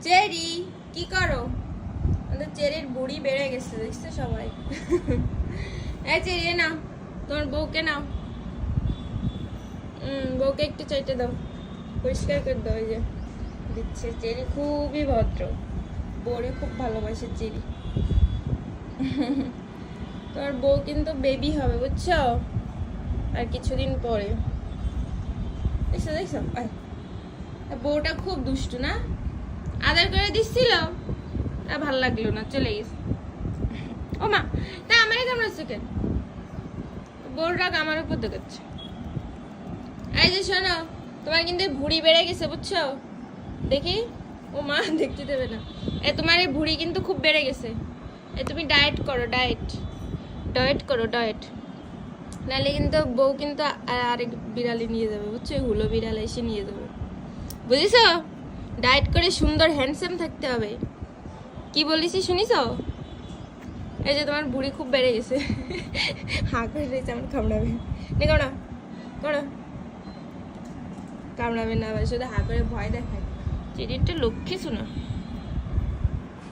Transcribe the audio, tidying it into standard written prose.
Cherry কি করো? আমাদের চেরির বুড়ি বেড়ে গেছে, দেখছো সবাই। এই চেরি নাও, তোমার বউকে নাও। বউকে একটু চাইতে দাও, পরিষ্কার করে দাও। এই যে দিচ্ছে, চেরি খুবই ভদ্র, বউরে খুব ভালোবাসে চেরি। তোমার বউ কিন্তু বেবি হবে, বুঝছো, আর কিছুদিন পরে। দেখছো দেখছো, বউটা খুব দুষ্টু না? আদর করে দিচ্ছিল, তা ভাল লাগলো না, চলে গেছে। ও মা, তা আমারই কামড়াচ্ছে কেন? বউর রাগ আমার উপর দেখাচ্ছে। এই যে শোনো, তোমার কিন্তু ভুঁড়ি বেড়ে গেছে, বুঝছো? দেখি। ও মা, দেখতে দেবে না। তোমার এই ভুঁড়ি কিন্তু খুব বেড়ে গেছে। তুমি ডায়েট করো, ডায়েট করো, ডায়েট। নাহলে কিন্তু বউ কিন্তু আরেক বিড়ালে নিয়ে যাবে, বুঝছো? হুলো বিড়াল এসে নিয়ে যাবে, বুঝেছো? ডায়েট করে সুন্দর হ্যান্ডসাম থাকতে হবে। কি বলিস শুনিস? এই যে তোমার বুড়ি খুব বেড়ে গেছে। হাঁ করে রয়েছে, আমার কামড়াবে নে। কামড়াবে না, শুধু হাঁ করে ভয় দেখায়। চেরিটা লক্ষ্মী শোনা।